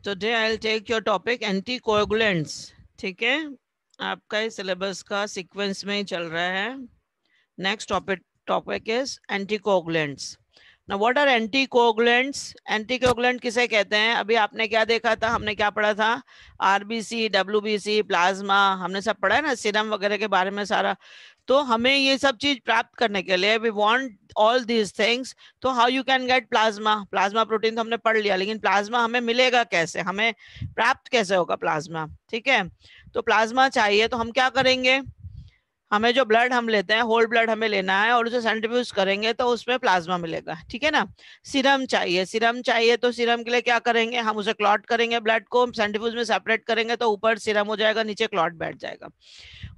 Today I will take your topic anticoagulants. ठीक है, आपका इस सिलेबस का सीक्वेंस में ही चल रहा है। Next topic is anticoagulants. Now what are anticoagulants? Anticoagulant किसे कहते हैं? अभी आपने क्या देखा था, हमने क्या पढ़ा था? आरबीसी, डब्ल्यूबीसी, प्लाज्मा, हमने सब पढ़ा है ना, सीरम वगैरह के बारे में सारा। तो हमें ये सब चीज प्राप्त करने के लिए we want all these things. तो how you can get plasma? Plasma protein तो हमने पढ़ लिया, लेकिन प्लाज्मा हमें मिलेगा कैसे, हमें प्राप्त कैसे होगा प्लाज्मा? ठीक है, तो प्लाज्मा चाहिए तो हम क्या करेंगे? हमें जो ब्लड हम लेते हैं, होल ब्लड हमें लेना है और उसे सेंट्रीफ्यूज करेंगे तो उसमें प्लाज्मा मिलेगा। ठीक है ना? सीरम चाहिए, सीरम चाहिए तो सीरम के लिए क्या करेंगे? हम उसे क्लॉट करेंगे, ब्लड को सेंट्रीफ्यूज में सेपरेट करेंगे तो ऊपर सीरम हो जाएगा, नीचे क्लॉट बैठ जाएगा।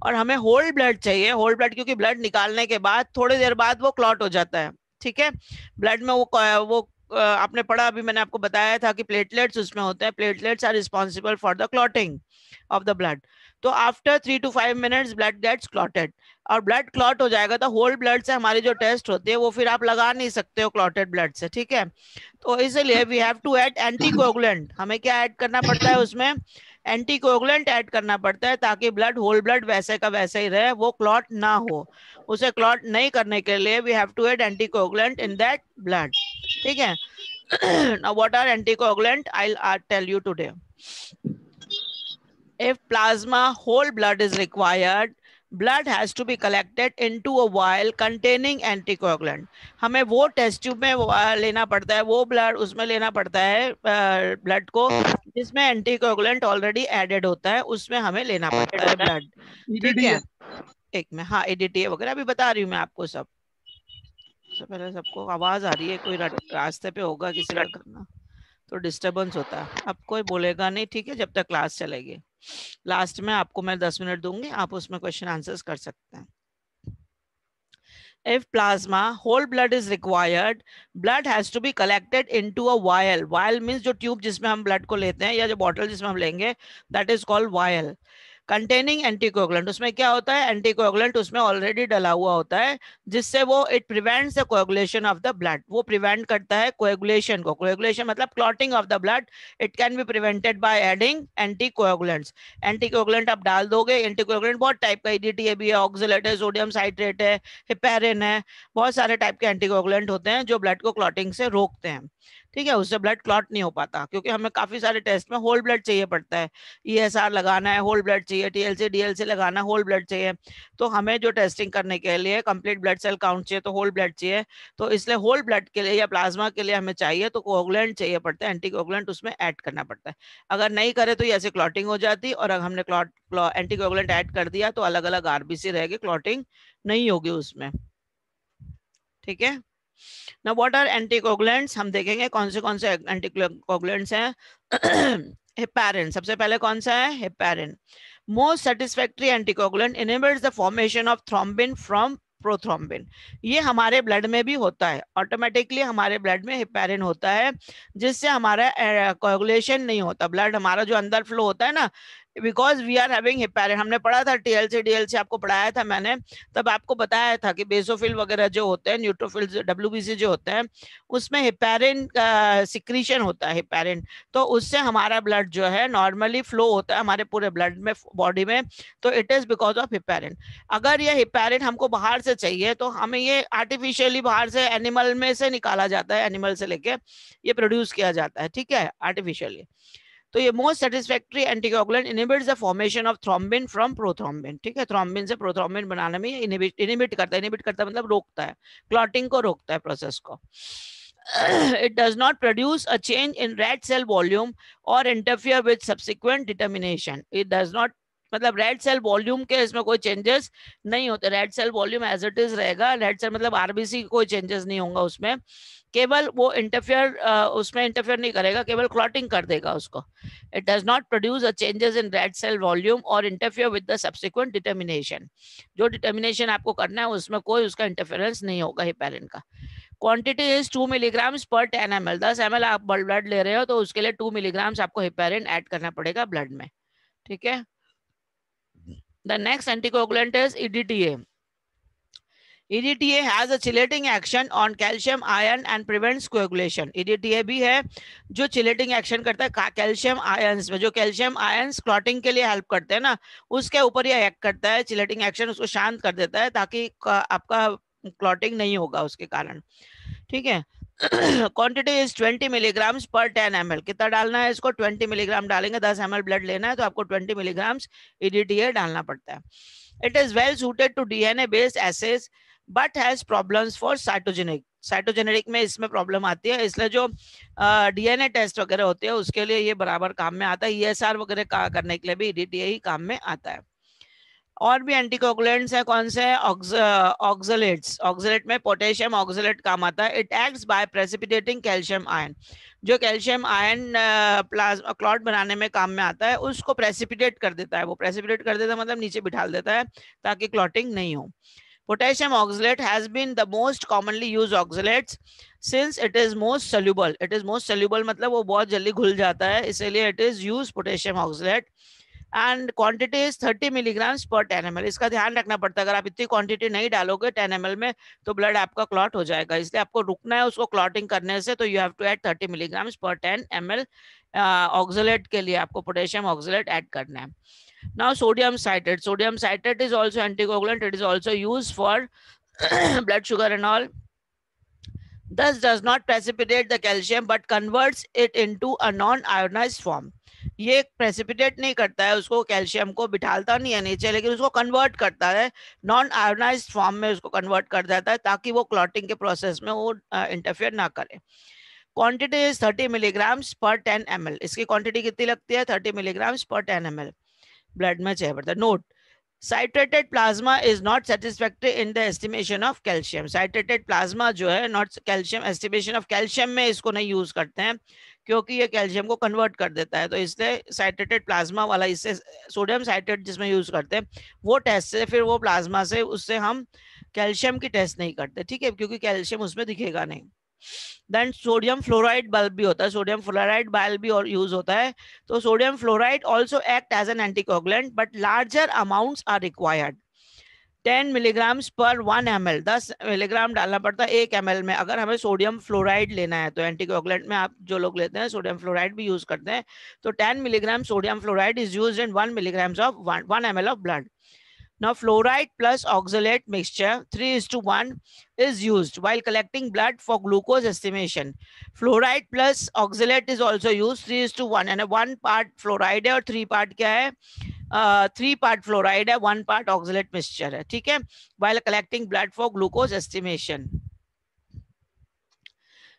और हमें होल ब्लड चाहिए, होल ब्लड, क्योंकि ब्लड निकालने के बाद थोड़ी देर बाद वो क्लॉट हो जाता है। ठीक है, ब्लड में वो आपने पढ़ा, अभी मैंने आपको बताया था कि प्लेटलेट्स उसमें होते हैं, platelets are responsible for the clotting of the blood. तो after 3 to 5 minutes blood gets clotted, और ब्लड क्लॉट हो जाएगा तो होल ब्लड से हमारी जो टेस्ट होती है वो फिर आप लगा नहीं सकते हो क्लॉटेड ब्लड से। ठीक है, तो इसलिए we have to add anticoagulant. हमें क्या ऐड करना पड़ता है उसमें? एंटीकोगुलेंट ऐड करना पड़ता है, ताकि ब्लड, होल ब्लड वैसे का वैसे ही रहे, वो क्लॉट ना हो। उसे क्लॉट नहीं करने के लिए we have to add anticoagulant in that blood. ठीक है, now what are anticoagulant? I'll tell you today. If plasma whole blood is required, blood has to be collected into a vial containing anticoagulant. हमें वो test tube में लेना पड़ता है, वो blood उसमें लेना पड़ता है, ब्लड को जिसमें एंटीकोगुलेंट ऑलरेडी एडेड होता है, उसमें हमें लेना पड़ता है ब्लड। ठीक है, एक में, हाँ, एडीटी वगैरह अभी बता रही हूँ मैं आपको सब। सबसे पहले सबको आवाज आ रही है, कोई रास्ते पे होगा किसी का करना, तो डिस्टरबेंस होता है। अब कोई बोलेगा नहीं, ठीक है, जब तक क्लास चलेगी। लास्ट में आपको मैं 10 मिनट दूंगी, आप उसमें क्वेश्चन आंसर्स कर सकते हैं। If plasma whole blood is required, blood has to be collected into a vial. Vial means जो ट्यूब जिसमें हम ब्लड को लेते हैं, या जो बॉटल जिसमें हम लेंगे, that is called vial. Containing anticoagulant, उसमें क्या होता है? एंटीकोगुलेंट उसमें ऑलरेडी डला हुआ होता है, जिससे वो it prevents the coagulation of the blood. वो प्रिवेंट करता है कोएगुलेशन को। कोएगुलेशन मतलब clotting of the blood. It can be prevented by adding anticoagulants. Anticoagulant आप डाल दोगे, एंटीकोगुलेंट बहुत टाइप का, ईडीटीए भी है, ऑक्सलेट है, सोडियम साइट्रेट है, हिपेरिन है, बहुत सारे टाइप के एंटीकोगुलेंट होते हैं जो ब्लड को क्लॉटिंग से रोकते हैं। ठीक है, उससे ब्लड क्लॉट नहीं हो पाता, क्योंकि हमें काफी सारे टेस्ट में होल ब्लड चाहिए पड़ता है। ईएसआर लगाना है, होल ब्लड चाहिए, टीएलसी डीएलसी लगाना, होल ब्लड चाहिए। तो हमें जो टेस्टिंग करने के लिए कंप्लीट ब्लड सेल काउंट चाहिए, तो होल ब्लड चाहिए। तो इसलिए होल ब्लड के लिए या प्लाज्मा के लिए हमें चाहिए तो कोगुलेंट चाहिए पड़ता है, एंटीकोगुलेंट उसमें ऐड करना पड़ता है। अगर नहीं करे तो ये ऐसे क्लॉटिंग हो जाती, और अगर हमने एंटीकोगुलेंट ऐड कर दिया तो अलग अलग आरबीसी रहेगी, क्लॉटिंग नहीं होगी उसमें। ठीक है, ना व्हाट आर एंटीकोगुलेंट्स, हम देखेंगे कौन से एंटीकोगुलेंट्स हैं। हेपारिन, सबसे पहले कौन सा है? Heparin. Most satisfactory anticoagulant enables the formation of thrombin from prothrombin. ये हमारे ब्लड में भी होता है, ऑटोमेटिकली हमारे ब्लड में हेपारिन होता है, जिससे हमारा कोएगुलेशन नहीं होता। ब्लड हमारा जो अंदर फ्लो होता है ना, because we are having heparin. हमने पढ़ा था टीएलसी डीएलसी, आपको पढ़ाया था मैंने, तब आपको बताया था कि बेसोफिल वगैरह जो होते हैं, न्यूट्रोफिल, डब्ल्यूबीसी जो होते हैं, उसमें हेपारिन का सिक्रीशन होता है, हेपारिन। तो उससे हमारा ब्लड जो है नॉर्मली फ्लो होता है हमारे पूरे ब्लड में, बॉडी में। तो it is because of heparin. अगर ये हेपारिन हमको बाहर से चाहिए तो हमें ये आर्टिफिशियली बाहर से एनिमल में से निकाला जाता है, एनिमल से लेके ये प्रोड्यूस किया जाता है। ठीक है, आर्टिफिशियली। तो ये most satisfactory anticoagulant inhibits the formation of thrombin from prothrombin. ठीक है, थ्रोम्बिन से प्रोथ्रोम्बिन बनाने में इनहिबिट करता है। इनहिबिट करता है मतलब रोकता है, क्लॉटिंग को रोकता है, प्रोसेस को। It does not produce a change in red cell volume or interfere with subsequent determination. It does not, मतलब रेड सेल वॉल्यूम के इसमें कोई चेंजेस नहीं होते। Red cell volume as it is रहेगा। रेड सेल मतलब RBC कोई changes नहीं होगा उसमें, केवल वो इंटरफेयर, उसमें इंटरफेयर नहीं करेगा, केवल क्लॉटिंग कर देगा उसको। It does not produce a changes in red cell volume और interfere with the subsequent determination. जो डिटर्मिनेशन आपको करना है उसमें कोई उसका इंटरफेरेंस नहीं होगा हेपारिन का। क्वांटिटी इज 2 मिलीग्राम्स पर 10 ml। 10 ml आप ब्लड ले रहे हो तो उसके लिए 2 मिलीग्राम्स आपको हेपारिन ऐड करना पड़ेगा ब्लड में। ठीक है, the next anticoagulant is EDTA. EDTA has a chelating action on calcium ion and prevents coagulation. EDTA भी है जो chelating action करता है कैल्शियम आयंस में, जो कैल्शियम आयंस क्लॉटिंग के लिए हेल्प करते हैं ना, उसके ऊपर ये एक्ट करता है chelating action, उसको शांत कर देता है ताकि आपका क्लॉटिंग नहीं होगा उसके कारण, ठीक है। क्वांटिटी इज 20 मिलीग्राम्स पर 10 ml। कितना डालना है इसको? 20 मिलीग्राम डालेंगे। 10 ml ब्लड लेना है तो आपको 20 मिलीग्राम्स EDTA डालना पड़ता है। It is well suited to DNA based assays but has problems for cytogenic. Cytogenetic में इसमें प्रॉब्लम आती है, इसलिए जो DNA टेस्ट वगैरह होते हैं उसके लिए ये बराबर काम में आता है। ESR वगैरह करने के लिए भी EDTA ही काम में आता है। और भी एंटीकोगुलेंट्स है, कौन से? ऑक्सलेट्स। ऑक्सलेट में पोटेशियम ऑक्सलेट काम आता है। It acts by precipitating calcium ion. जो कैल्शियम आयन प्लाज्मा क्लॉट बनाने में काम में आता है उसको प्रेसिपिटेट कर देता है। वो प्रेसिपिटेट कर देता है मतलब नीचे बिठाल देता है ताकि क्लॉटिंग नहीं हो। Potassium oxalate has been the most commonly used oxalates since it is most soluble. It is most soluble मतलब वो बहुत जल्दी घुल जाता है, इसीलिए it is used potassium oxalate. And quantity is 30 milligrams पर 10 ml। इसका ध्यान रखना पड़ता है, अगर आप इतनी क्वांटिटी नहीं डालोगे 10 ml में तो ब्लड आपका क्लॉट हो जाएगा, इसलिए आपको रुकना है उसको क्लॉटिंग करने से। तो you have to add 30 milligrams पर 10 ml। ऑक्सलेट के लिए आपको पोटेशियम ऑक्सलेट ऐड करना है। Now sodium citrate. Sodium citrate is also anticoagulant. It is also use for blood sugar and all. Thus does not precipitate the calcium but converts it into a non-ionized form. ये precipitate नहीं करता है उसको, calcium को बिठालता नहीं है नीचे, लेकिन उसको कन्वर्ट करता है नॉन आयोनाइज्ड फॉर्म में, उसको कन्वर्ट कर देता है ताकि वो क्लॉटिंग के प्रोसेस में वो इंटरफेयर ना करे। क्वांटिटी इज 30 मिलीग्राम्स पर 10 ml। इसकी क्वांटिटी कितनी लगती है? 30 मिलीग्राम्स पर 10 ml ब्लड में चाहिए पड़ता है। Note, Citrated plasma is not satisfactory in the estimation of calcium. Citrated plasma जो है not calcium estimation of calcium में इसको नहीं यूज करते हैं क्योंकि ये कैल्शियम को कन्वर्ट कर देता है, तो इसलिए साइट्रेटेड प्लाज्मा वाला, इससे सोडियम साइट्रेट जिसमें यूज करते हैं वो टेस्ट से, फिर वो प्लाज्मा से उससे हम कैल्शियम की टेस्ट नहीं करते, ठीक है, क्योंकि कैल्शियम उसमें दिखेगा नहीं। देन सोडियम फ्लोराइड बल्ब भी होता है, सोडियम फ्लोराइड बल्ब भी और यूज होता है। तो sodium fluoride also act as an anticoagulant but larger amounts are required. 10 milligrams per 1 ml। 10 milligram डालना पड़ता है 1 ml में अगर हमें सोडियम फ्लोराइड लेना है। तो एंटीकोगुलेंट में आप जो लोग लेते हैं सोडियम फ्लोराइड भी यूज करते हैं। तो 10 milligram sodium fluoride is used in 1 milligrams of 1 ml of blood. Now, fluoride plus oxalate mixture 3:1 is used while collecting blood for glucose estimation. Fluoride plus oxalate is also used 3:1 and 1 part fluoride है और 3 part क्या है? 3 part fluoride है, 1 part oxalate mixture है, ठीक है, while collecting blood for glucose estimation.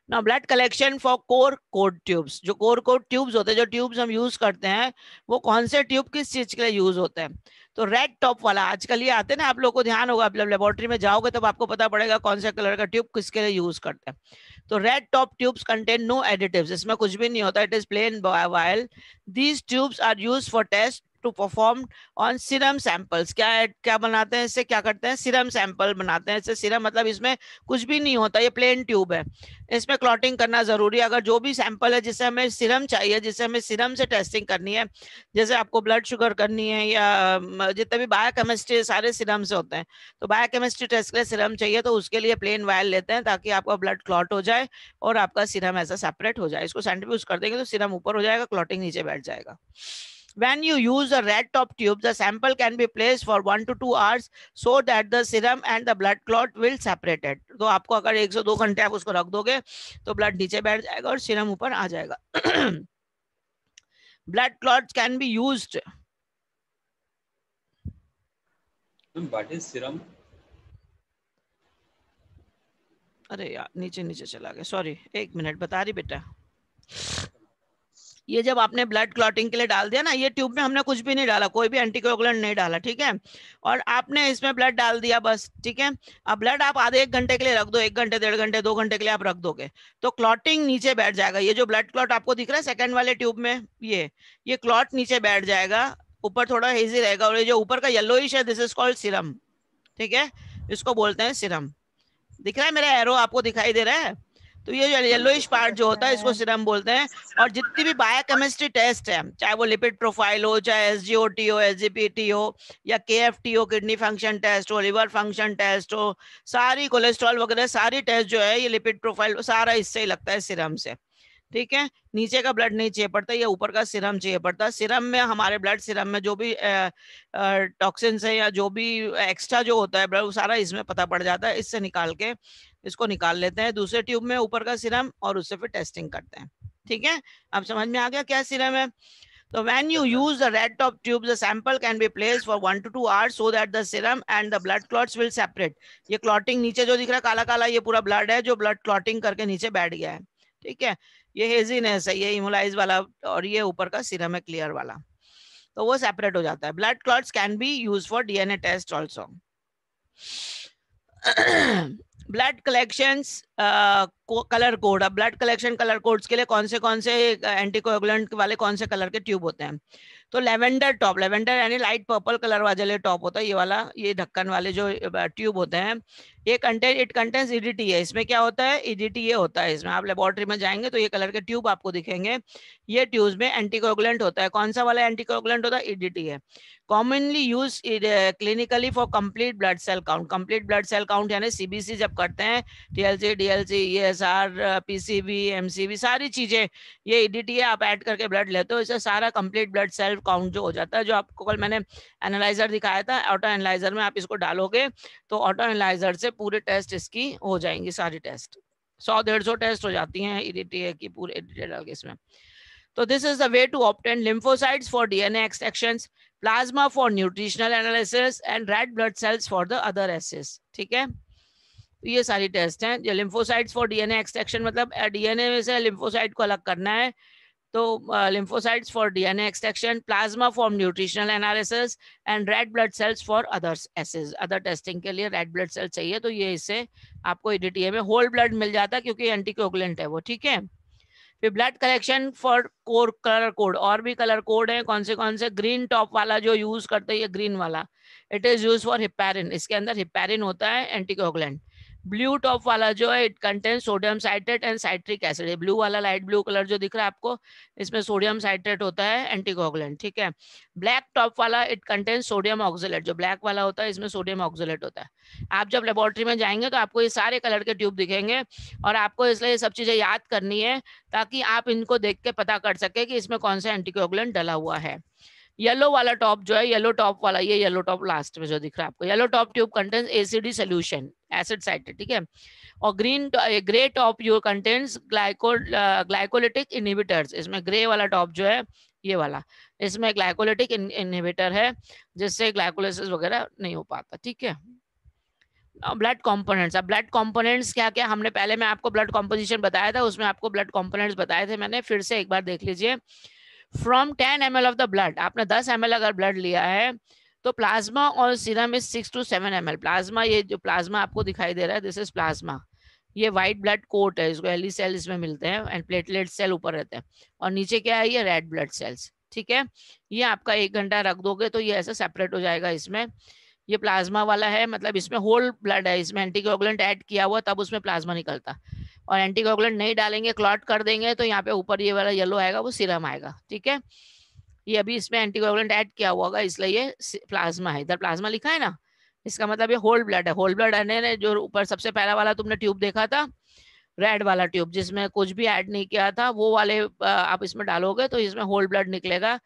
Now blood collection for core code tubes। जो core code tubes होते हैं, जो ट्यूब्स हम यूज करते हैं, वो कौन से ट्यूब किस चीज के लिए यूज होते हैं? तो रेड टॉप वाला आजकल ये आते हैं ना, आप लोगों को ध्यान होगा, आप लेबोरेटरी में जाओगे तब आपको पता पड़ेगा कौन से कलर का ट्यूब किसके लिए यूज करते हैं। तो red top tubes contain no additives, इसमें कुछ भी नहीं होता, it is plain vial. These tubes are used for test to perform on serum samples. क्या बनाते हैं इससे? क्या करते हैं? सीरम सैंपल बनाते हैं इससे। सीरम मतलब इसमें कुछ भी नहीं होता, ये प्लेन ट्यूब है, इसमें क्लॉटिंग करना जरूरी है। अगर जो भी सैंपल है जिससे हमें सीरम चाहिए, जिससे हमें सीरम से टेस्टिंग करनी है, जैसे आपको ब्लड शुगर करनी है या जितने भी बायोकेमिस्ट्री सारे सीरम से होते हैं, तो बायोकेमिस्ट्री टेस्ट के लिए सीरम चाहिए तो उसके लिए प्लेन वायल लेते हैं ताकि आपका ब्लड क्लॉट हो जाए और आपका सीरम ऐसा सेपरेट हो जाए। इसको सेंट्रीफ्यूज कर देंगे तो सीरम ऊपर हो जाएगा, क्लॉटिंग नीचे बैठ जाएगा। When you use a red top tube, the sample can be placed for 1 to 2 hours so that the serum and the blood clot will separate it. तो आपको अगर 1 से 2 घंटे आप उसको रख दोगे तो ब्लड नीचे बैठ जाएगा और सीरम ऊपर आ जाएगा। Blood clots can be used. What is serum? अरे यार नीचे नीचे चला गया, सॉरी, 1 मिनट, बता रही बेटा। ये जब आपने ब्लड क्लॉटिंग के लिए डाल दिया ना, ये ट्यूब में हमने कुछ भी नहीं डाला, कोई भी एंटीकोगुलेंट नहीं डाला, ठीक है, और आपने इसमें ब्लड डाल दिया बस, ठीक है। अब ब्लड आप आधे 1 घंटे के लिए रख दो, 1 घंटे 1.5 घंटे 2 घंटे के लिए आप रख दोगे तो क्लॉटिंग नीचे बैठ जाएगा। ये जो ब्लड क्लॉट आपको दिख रहा है सेकंड वाले ट्यूब में, ये क्लॉट नीचे बैठ जाएगा, ऊपर थोड़ा हेजी रहेगा, और ये जो ऊपर का येलोइश है दिस इज कॉल्ड सीरम, ठीक है, इसको बोलते हैं सीरम। दिख रहा है मेरा एरो आपको दिखाई दे रहा है? तो ये जो येलोइश पार्ट जो होता है इसको सीरम बोलते हैं। और जितनी भी बायोकेमिस्ट्री टेस्ट है, चाहे वो लिपिड प्रोफाइल हो, चाहे एसजीओटी हो, एसजीपीटी हो, या केएफटी हो, किडनी फंक्शन टेस्ट हो, लिवर फंक्शन टेस्ट हो, सारी कोलेस्ट्रॉल वगैरह सारी टेस्ट जो है ये लिपिड प्रोफाइल सारा इससे ही लगता है, सीरम से। ठीक है, नीचे का ब्लड नहीं चाहिए पड़ता, ये ऊपर का सीरम चाहिए पड़ता है। सीरम में हमारे ब्लड सीरम में जो भी टॉक्सिन्स है या जो भी एक्स्ट्रा जो होता है ब्लड, वो सारा इसमें पता पड़ जाता है। इससे निकाल के इसको निकाल लेते हैं दूसरे ट्यूब में ऊपर का सीरम, और उससे फिर टेस्टिंग करते हैं। ठीक है, अब समझ में आ गया क्या सीरम है। So when you use the red top tube, the sample can be placed for 1 to 2 hours so that the serum and the blood clots will separate. ये clotting नीचे जो दिख रहा है काला काला, ये पूरा ब्लड है जो ब्लड क्लॉटिंग करके नीचे बैठ गया है। ठीक है, ये हेजीनेस है, ये इमोलाइज वाला, और ये ऊपर का सीरम है क्लियर वाला, तो वो सेपरेट हो जाता है। Blood clots can be use for DNA test also. Blood collections colour code. अब ब्लड कलेक्शन कलर कोड्स के लिए कौन से एंटीकोएगुलेंट वाले कौन से कलर के ट्यूब होते हैं। तो लेवेंडर टॉप, लेवेंडर यानी लाइट पर्पल कलर वाले टॉप होता है, ये वाला, ये ढक्कन वाले जो ट्यूब होते हैं, ये इट कंटेंस ईडीटी है। इसमें क्या होता है, ईडीटी ये होता है। इसमें आप लेबोरेटरी में जाएंगे तो ये कलर के ट्यूब आपको दिखेंगे, ये ट्यूब में एंटीकोएगुलेंट होता है। कौन सा वाला एंटीकोएगुलेंट होता है, ईडीटी है। Commonly use clinically for complete blood cell count. Complete blood cell count यानी सीबीसी जब करते हैं, TLC, DLC, ESR, PCB, MCB, सारी चीजें ये ईडीटी है। आप ऐड करके ब्लड लेते हो, इससे सारा कंप्लीट ब्लड सेल काउंट जो हो जाता है। जो आपको कल मैंने एनालाइजर दिखाया था, ऑटो एनालाइजर में आप इसको डालोगे तो ऑटो एनालाइजर से पूरे टेस्ट इसकी हो जाएंगी, सारी टेस्ट 100-150 टेस्ट हो जाती हैं ईडीटी की पूरे डाल के इसमें। तो this is the way to obtain lymphocytes for DNA extractions, plasma for nutritional analysis and red blood cells for the other assays। ठीक है, तो ये सारी टेस्ट हैं। जो lymphocytes for DNA extraction मतलब डीएनए में से lymphocyte को अलग करना है, तो lymphocytes for DNA extraction, plasma for nutritional analysis and red blood cells for other assays। Other testing के लिए रेड ब्लड सेल चाहिए, तो ये इससे आपको ईडीटीए में होल ब्लड मिल जाता है क्योंकि एंटीकोगुलेंट है वो। ठीक है, फिर blood collection for colour code. और भी कलर कोड है, कौन से ग्रीन टॉप वाला जो यूज करते हैं, ये ग्रीन वाला, it is use for heparin. इसके अंदर हिपैरिन होता है एंटीकोगुलेंट। ब्लू टॉप वाला जो है, it contain sodium citrate and citric acid. Blue वाला लाइट ब्लू कलर जो दिख रहा है आपको, इसमें सोडियम साइट्रेट होता है एंटीकोगुलेंट। ठीक है, ब्लैक टॉप वाला इट कंटेन सोडियम ऑक्सलेट। जो ब्लैक वाला होता है इसमें सोडियम ऑक्सलेट होता है। आप जब लेबोरेटरी में जाएंगे तो आपको ये सारे कलर के ट्यूब दिखेंगे, और आपको इसलिए ये सब चीजें याद करनी है ताकि आप इनको देख के पता कर सके कि इसमें कौन सा एंटीकोगुलेंट डला हुआ है। येलो वाला टॉप जो है, येलो टॉप वाला, ये येलो टॉप लास्ट में जो दिख रहा है आपको, yellow top tube contains ACD solution, acid citrate. ठीक है, और grey top you contains glycolytic inhibitors. इसमें ग्रे वाला टॉप जो है, ये वाला, इसमें ग्लाइकोलिटिक इनहिबिटर है जिससे ग्लाइकोलाइसिस वगैरह नहीं हो पाता। ठीक है, ब्लड कंपोनेंट्स। अब ब्लड कंपोनेंट्स क्या क्या, हमने पहले मैं आपको ब्लड कॉम्पोजिशन बताया था, उसमें आपको ब्लड कंपोनेंट्स बताए थे मैंने, फिर से एक बार देख लीजिए। From 10 ml of the blood, आपने 10 ml अगर ब्लड लिया है तो प्लाज्मा और serum is 6 to 7 ml। Plasma, ये जो प्लाज्मा आपको दिखाई दे रहा है, दिस इज प्लाज्मा। ये व्हाइट ब्लड कोट है, इसको एली सेल इसमें मिलते हैं एंड प्लेटलेट सेल ऊपर रहते हैं, और नीचे क्या है, ये रेड ब्लड सेल्स। ठीक है, ये आपका 1 घंटा रख दोगे तो ये ऐसे सेपरेट हो जाएगा। इसमें ये प्लाज्मा वाला है, मतलब इसमें होल ब्लड है, इसमें एंटीकोगुलेंट ऐड किया हुआ तब उसमें प्लाज्मा निकलता। और एंटीकोगुलेंट नहीं डालेंगे, क्लॉट कर देंगे, तो यहाँ पे ऊपर ये वाला येलो आएगा, वो सीरम आएगा। ठीक है, ये अभी इसमें एंटीकोगुलेंट ऐड किया हुआ होगा इसलिए ये प्लाज्मा है। इधर प्लाज्मा लिखा है ना, इसका मतलब ये होल ब्लड है। होल ब्लड है जो ऊपर सबसे पहला वाला तुमने ट्यूब देखा था, रेड वाला ट्यूब जिसमें कुछ भी ऐड नहीं किया था, वो वाले आप इसमें डालोगे तो इसमें होल ब्लड निकलेगा,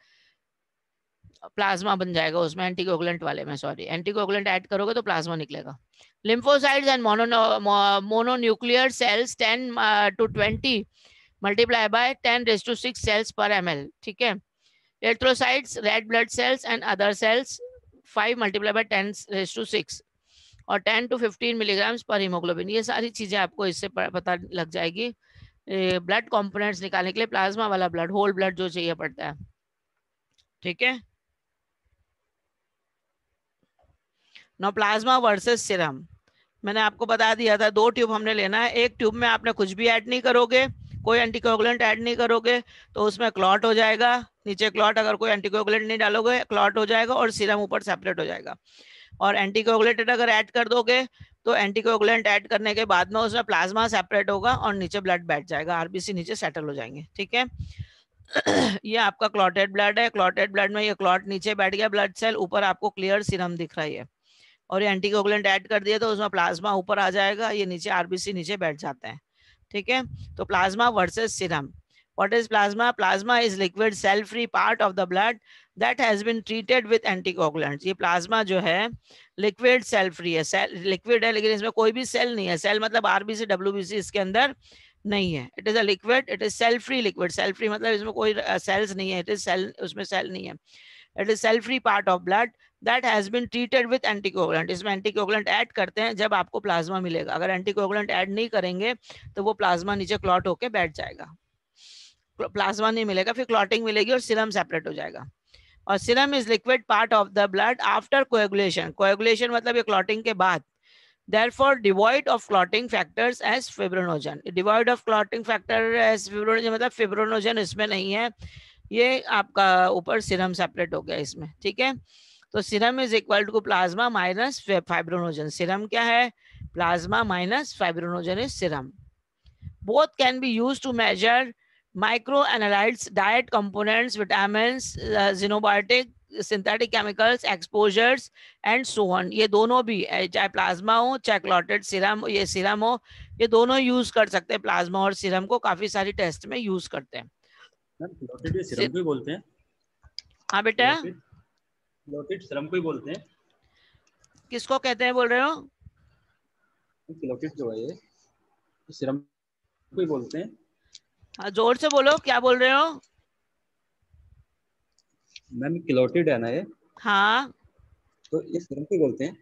प्लाज्मा बन जाएगा उसमें। एंटीकोगुलेंट वाले में, सॉरी, एंटीकोगुलेंट ऐड करोगे तो प्लाज्मा निकलेगा। lymphocytes and mononuclear cells 10 to 20 multiply by 10⁻⁶ cells per ml। ठीक है, erythrocytes, red blood cells and other cells 5 multiply by 10⁶, और 10 to 15 milligrams per hemoglobin। ये सारी चीजें आपको इससे पता लग जाएगी। ब्लड कंपोनेंट्स निकालने के लिए प्लाज्मा वाला ब्लड, होल ब्लड जो चाहिए पड़ता है। ठीक है, नो प्लाज्मा वर्सेस सीरम। मैंने आपको बता दिया था 2 ट्यूब हमने लेना है, एक ट्यूब में आपने कुछ भी ऐड नहीं करोगे, कोई एंटीकोगुलेंट ऐड नहीं करोगे तो उसमें क्लॉट हो जाएगा, नीचे क्लॉट, अगर कोई एंटीकोगुलेंट नहीं डालोगे क्लॉट हो जाएगा, और सीरम ऊपर सेपरेट हो जाएगा। और एंटीकोगुलेंट अगर ऐड कर दोगे तो एंटीकोगुलेंट ऐड करने के बाद में उसमें प्लाज्मा सेपरेट होगा और नीचे ब्लड बैठ जाएगा, आरबीसी नीचे सेटल हो जाएंगे, ठीक है। ये आपका क्लॉटेड ब्लड है, क्लॉटेड ब्लड में ये क्लॉट नीचे बैठ गया ब्लड सेल, ऊपर आपको क्लियर सीरम दिख रहा है, और ये एंटीकोगुलेंट ऐड कर दिया तो उसमें प्लाज्मा ऊपर आ जाएगा, ये नीचे आरबीसी नीचे बैठ जाते हैं, ठीक है। तो plasma versus serum, what is plasma? Plasma is liquid cell free part of the blood that has been treated with anticoagulants. ये प्लाज्मा जो है लिक्विड सेल फ्री है, सेल लिक्विड है लेकिन इसमें कोई भी सेल नहीं है, सेल मतलब आरबीसी डब्ल्यूबीसी इसके अंदर नहीं है, it is a liquid, it is cell free liquid, cell free मतलब इसमें कोई सेल्स नहीं है, इट इज सेल, उसमें सेल नहीं है, it is cell free part of blood that has been treated with anticoagulant. इसमें एंटीकोगुलेंट ऐड करते हैं जब आपको प्लाज्मा मिलेगा, अगर एंटीकोगुलेंट ऐड नहीं करेंगे तो वो प्लाज्मा नीचे क्लॉट होके बैठ जाएगा, प्लाज्मा नहीं मिलेगा, फिर क्लॉटिंग मिलेगी और सीरम सेपरेट हो जाएगा। और serum is liquid part of the blood after coagulation, coagulation मतलब ये क्लॉटिंग के बाद, therefore devoid of clotting factors as fibrinogen, devoid of clotting factor as fibrinogen मतलब fibrinogen इसमें नहीं है, ये आपका ऊपर सीरम सेपरेट हो गया इसमें, ठीक है। तो serum is equal to plasma minus fibrinogen, serum क्या है? Plasma minus fibrinogen is serum. Both can be used to measure microanalytes, diet components, vitamins, xenobiotic, synthetic chemicals, exposures and so on, ये दोनों भी चाहे प्लाज्मा हो चाहे clotted serum, ये serum हो, ये दोनों यूज कर सकते हैं, प्लाज्मा और सीरम को काफी सारी टेस्ट में यूज करते हैं। क्लॉटेड सीरम को ही बोलते हैं। हाँ बेटा, क्लॉटेड सीरम को ही बोलते हैं। किसको कहते हैं बोल रहे हो? क्लॉटेड जो है ये सीरम को ही बोलते हैं। हाँ जोर से बोलो, क्या बोल रहे हो? मैम क्लॉटेड है ना ये? हाँ तो ये सीरम को बोलते हैं।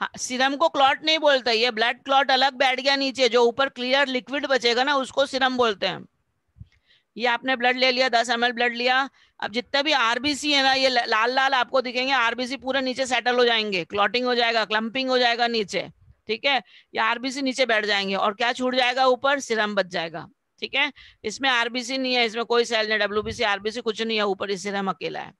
हाँ, सीरम को क्लॉट नहीं बोलते, ये ब्लड क्लॉट अलग बैठ गया नीचे, जो ऊपर क्लियर लिक्विड बचेगा ना उसको सीरम बोलते हैं। ये आपने ब्लड ले लिया, 10 ml ब्लड लिया, अब जितने भी आरबीसी है ना ये लाल लाल आपको दिखेंगे, आरबीसी पूरे नीचे सेटल हो जाएंगे, क्लॉटिंग हो जाएगा, क्लम्पिंग हो जाएगा नीचे, ठीक है। ये आरबीसी नीचे बैठ जाएंगे और क्या छूट जाएगा? ऊपर सीरम बच जाएगा, ठीक है। इसमें आरबीसी नहीं है, इसमें कोई सेल नहीं, डब्ल्यूबीसी आरबीसी कुछ नहीं है, ऊपर इस सीरम अकेला है।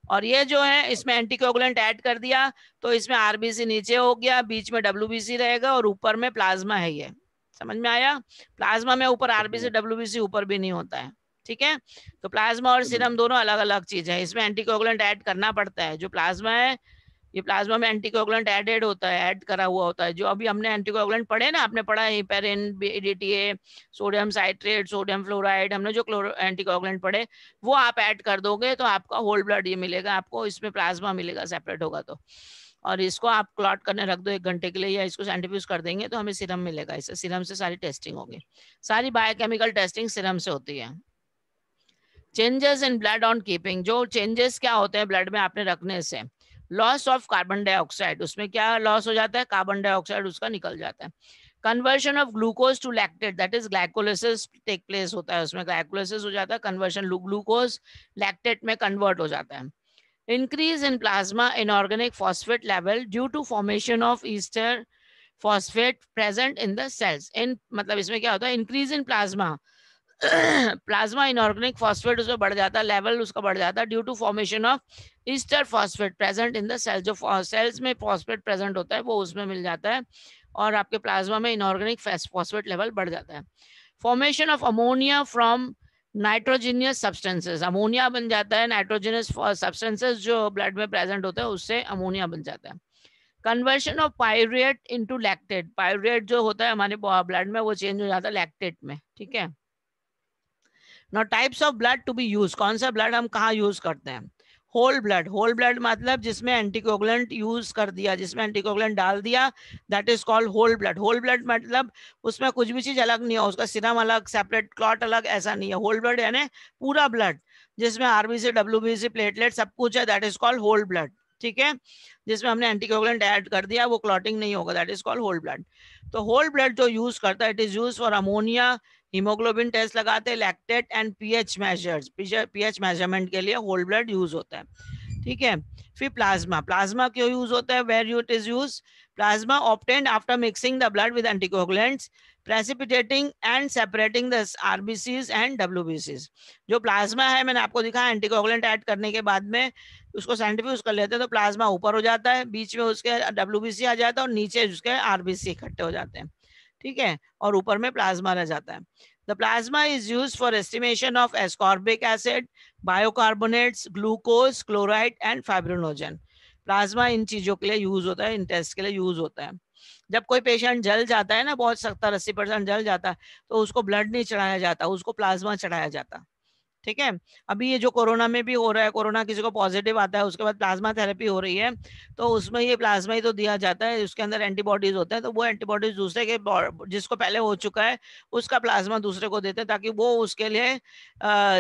और ये जो है इसमें एंटीकोगुलेंट ऐड कर दिया तो इसमें आरबीसी नीचे हो गया, बीच में डब्ल्यूबीसी रहेगा और ऊपर में प्लाज्मा है, ये समझ में आया? प्लाज्मा में ऊपर आरबीसी डब्ल्यूबीसी ऊपर भी नहीं होता है, ठीक है। तो प्लाज्मा और सीरम दोनों अलग अलग चीज है, इसमें एंटीकोगुलेंट ऐड करना पड़ता है। जो प्लाज्मा है ये प्लाज्मा में एंटीकोगुलेंट एडेड होता है, ऐड करा हुआ होता है। जो अभी हमने एंटीकोगुलेंट पढ़े ना, आपने पढ़ा है heparin, BDTA, sodium citrate, sodium fluoride, हमने जो एंटीकोगुलेंट पढ़े वो आप ऐड कर दोगे तो आपका होल ब्लड ये मिलेगा आपको, इसमें प्लाज्मा मिलेगा सेपरेट होगा तो। और इसको आप क्लॉट करने रख दो 1 घंटे के लिए या इसको सेंट्रीफ्यूज कर देंगे तो हमें सीरम मिलेगा, इससे सीरम से सारी टेस्टिंग होगी, सारी बायोकेमिकल टेस्टिंग सीरम से होती है। Changes in blood on keeping, जो चेंजेस क्या होते हैं ब्लड में आपने रखने से? लॉस ऑफ कार्बन डाइऑक्साइड, उसमें क्या लॉस हो जाता है? कार्बन डाइऑक्साइड उसका निकल जाता है। Conversion of glucose to lactate, that is glycolysis take place होता है, उसमें ग्लाइकोलिसिस हो जाता है, कन्वर्शन ग्लूकोज लैक्टेट में कन्वर्ट हो जाता है। Increase in plasma inorganic phosphate level due to formation of ester phosphate present in the cells, in मतलब इसमें क्या होता है? Increase in plasma, plasma inorganic phosphate उसमें बढ़ जाता है, लेवल उसका बढ़ जाता है due to formation of ester phosphate present in the cell, जो सेल्स में फॉस्फेट प्रेजेंट होता है वो उसमें मिल जाता है और आपके प्लाज्मा में इनऑर्गेनिक फॉस्फेट लेवल बढ़ जाता है। Formation of ammonia from nitrogenous substances, ammonia बन जाता है, नाइट्रोजीनियस सब्सटेंसेस जो ब्लड में प्रेजेंट होता है उससे अमोनिया बन जाता है। Conversion of pyruvate into lactate, pyruvate जो होता है हमारे ब्लड में वो चेंज हो जाता है लैक्टेट में, ठीक है। Now types of blood to be used, कौन सा ब्लड हम कहाँ यूज करते हैं? होल ब्लड, होल ब्लड मतलब जिसमें एंटीकोगुलेंट यूज कर दिया, जिसमें एंटीकोगुलेंट डाल दिया, that is called whole blood. Whole blood मतलब उसमें कुछ भी चीज अलग नहीं है, उसका सीरम अलग, सेपरेट क्लॉट अलग, ऐसा नहीं है। होल ब्लड यानी पूरा ब्लड जिसमें आरबीसी, डब्ल्यूबीसी, प्लेटलेट सब कुछ है, that is called whole blood, ठीक है। जिसमें हमने एंटीकोगुलेंट ऐड कर दिया वो क्लॉटिंग नहीं होगा, that is called whole blood. तो होल ब्लड जो यूज करता है, it is use for ammonia, haemoglobin test लगाते हैं, lactate and pH measures, pH measurement के लिए होल ब्लड यूज होता है। ठीक है। फिर प्लाज्मा, प्लाज्मा क्यों यूज होता है, where it is use, plasma obtained after mixing the blood with anticoagulants precipitating and separating the RBCs and डब्ल्यूबीसीज। जो प्लाज्मा है मैंने आपको दिखा, एंटीकोगुलेंट ऐड करने के बाद में उसको सेंट्रीफ्यूज कर लेते हैं तो प्लाज्मा ऊपर हो जाता है, बीच में उसके डब्ल्यूबीसी आ जाता है और नीचे उसके आरबीसी इकट्ठे हो जाते हैं, ठीक है, और ऊपर में प्लाज्मा रह जाता है। The plasma is used for estimation of ascorbic acid, bicarbonates, glucose, chloride and fibrinogen. Plasma इन चीजों के लिए यूज होता है, इन टेस्ट के लिए यूज होता है। जब कोई पेशेंट जल जाता है ना, बहुत 70-80% जल जाता है, तो उसको ब्लड नहीं चढ़ाया जाता, उसको प्लाज्मा चढ़ाया जाता, ठीक है। अभी ये जो कोरोना में भी हो रहा है, कोरोना किसी को पॉजिटिव आता है उसके बाद प्लाज्मा थेरेपी हो रही है, तो उसमें ये प्लाज्मा ही तो दिया जाता है, उसके अंदर एंटीबॉडीज होते हैं, तो वो एंटीबॉडीज दूसरे के जिसको पहले हो चुका है उसका प्लाज्मा दूसरे को देते हैं ताकि वो उसके लिए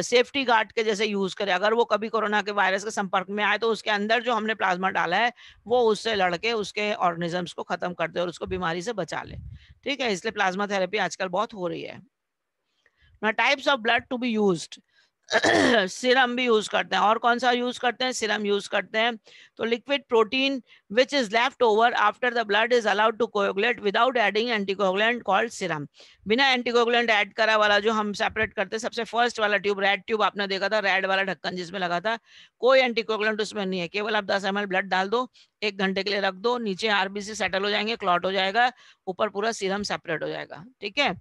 सेफ्टी गार्ड के जैसे यूज करे। अगर वो कभी कोरोना के वायरस के संपर्क में आए तो उसके अंदर जो हमने प्लाज्मा डाला है वो उससे लड़के उसके ऑर्गेनिजम्स को खत्म कर दे और उसको बीमारी से बचा ले, ठीक है। इसलिए प्लाज्मा थेरेपी आजकल बहुत हो रही है। Types of blood to be used, serum भी यूज करते हैं, और कौन सा यूज करते हैं, सीरम यूज करते हैं। तो liquid protein which is left over after the blood is allowed to coagulate without adding anticoagulant called serum. बिना एंटीकोगुलेंट ऐड करा वाला जो हम सेपरेट करते हैं, सबसे फर्स्ट वाला ट्यूब, रेड ट्यूब आपने देखा था, रेड वाला ढक्कन जिसमें लगा था, कोई एंटीकोगुलेंट उसमें नहीं है, केवल आप 10 ml ब्लड डाल दो, 1 घंटे के लिए रख दो, नीचे आरबीसी सेटल हो जाएंगे, क्लॉट हो जाएगा, ऊपर पूरा सीरम सेपरेट हो जाएगा, ठीक है।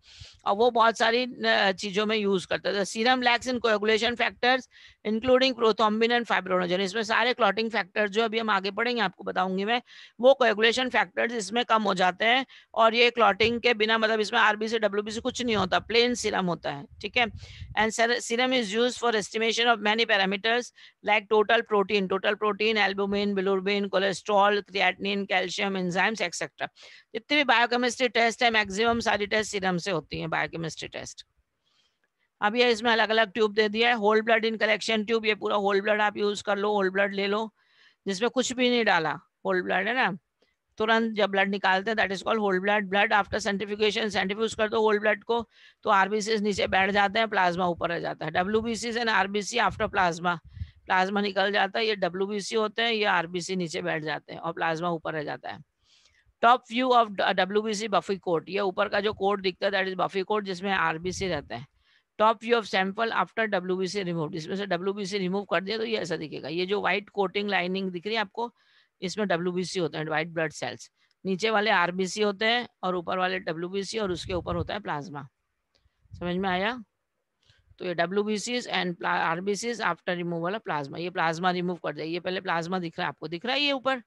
और वो बहुत सारी चीजों में यूज करते हैं। Serum lakhs in coagulation factors including prothrombin and fibrinogen. इसमें सारे क्लॉटिंग फैक्टर्स जो अभी हम आगे पढ़ेंगे आपको बताऊंगी मैं, वो कोएगुलेशन फैक्टर्स इसमें कम हो जाते हैं, और ये क्लॉटिंग के बिना, मतलब इसमें आरबीसी डब्ल्यूबीसी कुछ नहीं होता, प्लेन सीरम होता है, ठीक है। And serum is used for estimation of many parameters like total protein, albumin, bilirubin, cholesterol, creatinine, calcium, enzymes etcetera. जितने भी बायोकेमिस्ट्री टेस्ट है मैक्सिमम सारी टेस्ट सीरम से होती है, बायोकेमिस्ट्री टेस्ट। अब ये इसमें अलग अलग ट्यूब दे दिया है, whole blood in collection tube, ये पूरा होल ब्लड आप यूज कर लो, होल ब्लड ले लो जिसमें कुछ भी नहीं डाला, होल ब्लड है ना, तुरंत जब ब्लड निकालते हैं that is called whole blood. Blood after centrifugation, centrifuge कर दो होल ब्लड को तो आरबीसी नीचे बैठ जाते हैं, प्लाज्मा ऊपर रह जाता है। WBC and RBC after plasma, plasma निकल जाता है, ये डब्ल्यूबीसी होते हैं, ये आरबीसी नीचे बैठ जाते हैं और प्लाज्मा ऊपर रह जाता है। Top view of WBC buffy coat, ये ऊपर का जो कोट दिखता है दैट इज बफी कोट जिसमें आरबीसी रहता है। Top view of sample after WBC remove, इसमें से डब्ल्यूबीसी रिमूव कर दिया तो ये ऐसा दिखेगा। ये जो व्हाइट कोटिंग लाइनिंग दिख रही है आपको, इसमें डब्ल्यूबीसी होते हैं, व्हाइट ब्लड सेल्स, नीचे वाले आरबीसी होते हैं और ऊपर वाले डब्ल्यूबीसी, और उसके ऊपर होता है प्लाज्मा। समझ में आया? तो ये डब्ल्यूबीसीज and RBCs after removal of plasma, ये प्लाज्मा रिमूव कर दिया, ये पहले प्लाज्मा दिख रहा है आपको, दिख रहा है ये ऊपर,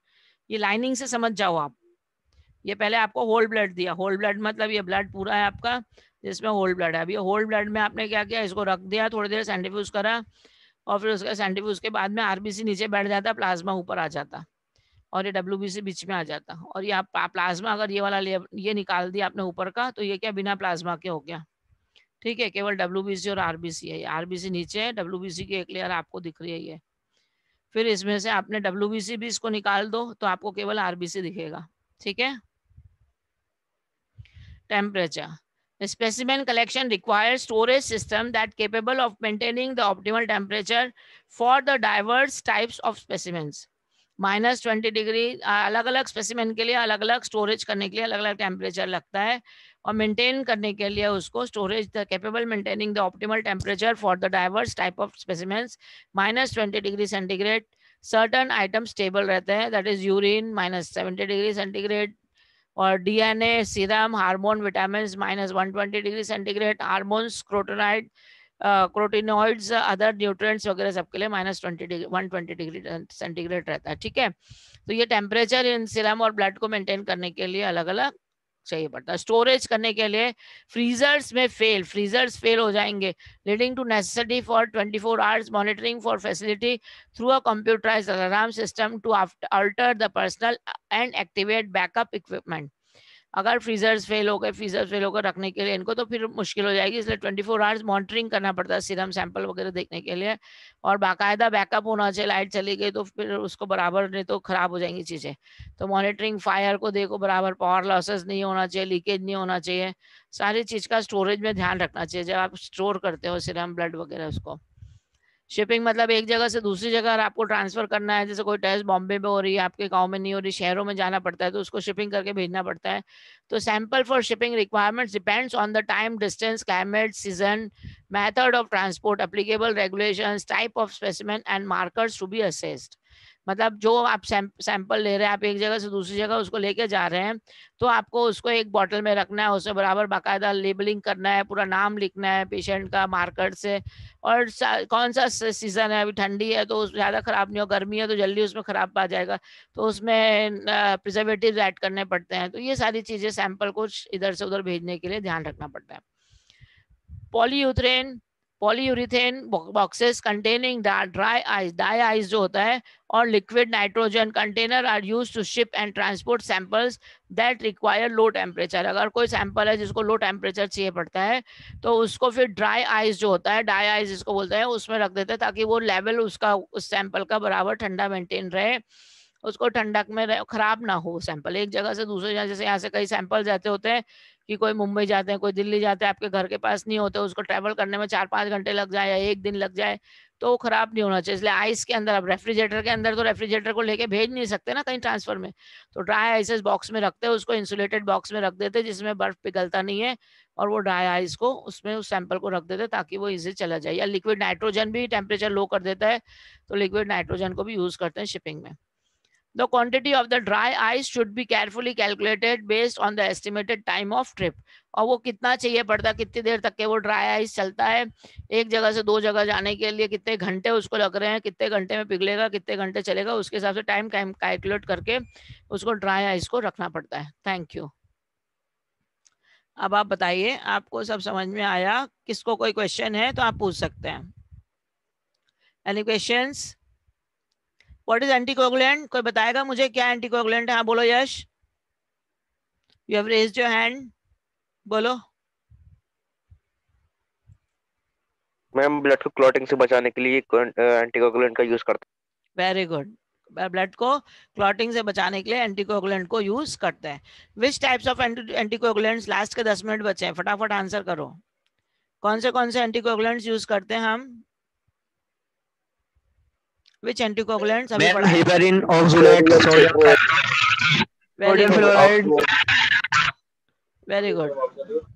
ये लाइनिंग से समझ जाओ आप। ये पहले आपको होल ब्लड दिया, होल ब्लड मतलब ये ब्लड पूरा है आपका जिसमें होल ब्लड है। अभी होल ब्लड में आपने क्या किया, इसको रख दिया, थोड़ी देर सेंट्रीफ्यूज करा, और फिर उसके सेंट्रीफ्यूज के बाद में आरबीसी नीचे बैठ जाता, प्लाज्मा ऊपर आ जाता, और ये डब्ल्यूबीसी बीच में आ जाता। और ये आप प्लाज्मा अगर ये वाला ये निकाल दिया आपने ऊपर का, तो ये क्या बिना प्लाज्मा के हो गया, ठीक है, केवल डब्ल्यूबीसी और आरबीसी है। आरबीसी नीचे है, डब्ल्यूबीसी की एक लेयर आपको दिख रही है ये। फिर इसमें से आपने डब्ल्यूबीसी भी इसको निकाल दो तो आपको केवल आरबीसी दिखेगा, ठीक है। Temperature. The specimen collection requires storage system that capable of maintaining the optimal temperature for the diverse types of specimens. -20 degree, अलग अलग स्पेसिमेन के लिए अलग अलग स्टोरेज करने के लिए अलग अलग टेम्परेचर लगता है, और मेंटेन करने के लिए उसको storage the capable maintaining the optimal temperature for the diverse type of specimens. -20 degree centigrade certain item stable रहते हैं, that is urine -70 degree centigrade, और DNA, serum, hormone, vitamin -120 degree centigrade, hormones, carotenoid, carotenoids, other nutrients वगैरह सबके लिए -120 degree centigrade रहता है, ठीक है। तो ये टेम्परेचर इन सीरम और ब्लड को मेंटेन करने के लिए अलग अलग चाहिए पड़ता है। स्टोरेज करने के लिए फ्रीजर्स फेल हो जाएंगे, leading to necessity for 24 hours monitoring for facility through a computerised alarm system to alter the personnel and activate backup equipment. अगर फ्रीजर्स फेल हो गए रखने के लिए इनको, तो फिर मुश्किल हो जाएगी, इसलिए 24 आवर्स मॉनिटरिंग करना पड़ता है सीरम सैंपल वगैरह देखने के लिए, और बाकायदा बैकअप होना चाहिए। लाइट चली गई तो फिर उसको बराबर, नहीं तो खराब हो जाएंगी चीज़ें। तो मॉनिटरिंग फायर को देखो बराबर, पावर लॉसेस नहीं होना चाहिए, लीकेज नहीं होना चाहिए, सारी चीज़ का स्टोरेज में ध्यान रखना चाहिए जब आप स्टोर करते हो सीरम ब्लड वगैरह उसको। शिपिंग मतलब एक जगह से दूसरी जगह आपको ट्रांसफर करना है, जैसे कोई टेस्ट बॉम्बे में हो रही है, आपके गांव में नहीं हो रही, शहरों में जाना पड़ता है, तो उसको शिपिंग करके भेजना पड़ता है। तो sample for shipping requirements depends on the time, distance, climate, season, method of transport, applicable regulations, type of specimen and markers to be assessed. मतलब जो आप सैंपल ले रहे हैं, आप एक जगह से दूसरी जगह उसको लेके जा रहे हैं, तो आपको उसको एक बॉटल में रखना है, उसमें बराबर बाकायदा लेबलिंग करना है, पूरा नाम लिखना है पेशेंट का मार्कर से, और कौन सा सीजन है, अभी ठंडी है तो ज़्यादा खराब नहीं हो, गर्मी है तो जल्दी उसमें खराब आ जाएगा, तो उसमें प्रिजर्वेटिव ऐड करने पड़ते हैं। तो ये सारी चीज़ें सैंपल को इधर से उधर भेजने के लिए ध्यान रखना पड़ता है। Polyurethane polyurethane boxes containing dry ice जो होता है, और liquid nitrogen container are used to ship and transport samples that require low temperature. अगर कोई सैंपल है जिसको लो टेम्परेचर चाहिए पड़ता है, तो उसको फिर ड्राई आइस जो होता है, ड्राई आइस जिसको बोलते हैं, उसमें रख देते हैं, ताकि वो लेवल उसका उस सैंपल का बराबर ठंडा मेंटेन रहे, उसको ठंडक में खराब ना हो सैंपल। एक जगह से दूसरे जगह, जैसे यहाँ से कई सैंपल जाते होते हैं कि कोई मुंबई जाते हैं, कोई दिल्ली जाते हैं, आपके घर के पास नहीं होते, उसको ट्रैवल करने में 4-5 घंटे लग जाए या 1 दिन लग जाए, तो वो खराब नहीं होना चाहिए। इसलिए आइस के अंदर, अब रेफ्रिजरेटर के अंदर तो रेफ्रिजरेटर को लेके भेज नहीं सकते ना कहीं ट्रांसफर में, तो ड्राई आइसेस बॉक्स में रखते हैं, उसको इंसुलेटेड बॉक्स में रख देते हैं जिसमें बर्फ पिघलता नहीं है, और वो ड्राई आइस को उसमें उस सैंपल को रख देते ताकि वो इजी चला जाए। या लिक्विड नाइट्रोजन भी टेम्परेचर लो कर देता है, तो लिक्विड नाइट्रोजन को भी यूज करते हैं शिपिंग में। The quantity of the dry ice should be carefully calculated based on the estimated time of trip. और वो कितना चाहिए पड़ता है, कितनी देर तक के वो ड्राई आइस चलता है, एक जगह से 2 जगह जाने के लिए कितने घंटे उसको लग रहे हैं, कितने घंटे में पिघलेगा, कितने घंटे चलेगा, उसके हिसाब से टाइम कैलकुलेट करके उसको ड्राई आइस को रखना पड़ता है। Thank you. अब आप बताइए, आपको सब समझ में आया? किसको कोई क्वेश्चन है तो आप पूछ सकते हैं। Any questions? What is anticoagulant? कोई बताएगा मुझे क्या एंटीकोगुलेंट है? हाँ बोलो Yash, you have raised your hand, बोलो। मैम ब्लड को क्लॉटिंग से बचाने के लिए एंटीकोगुलेंट का यूज करते हैं। वेरी गुड, ब्लड को क्लॉटिंग से बचाने के लिए एंटीकोगुलेंट को यूज करते हैं। Which types of anticoagulants? Last के 10 मिनट बचे हैं, फटाफट आंसर करो। कौन से एंटीकोगुलेंट्स यूज करते हैं हम? विच एंटीकोगुलेंट्स अभी पढ़ा है? Heparin, oxalate, sodium very good, fluoride. Very good.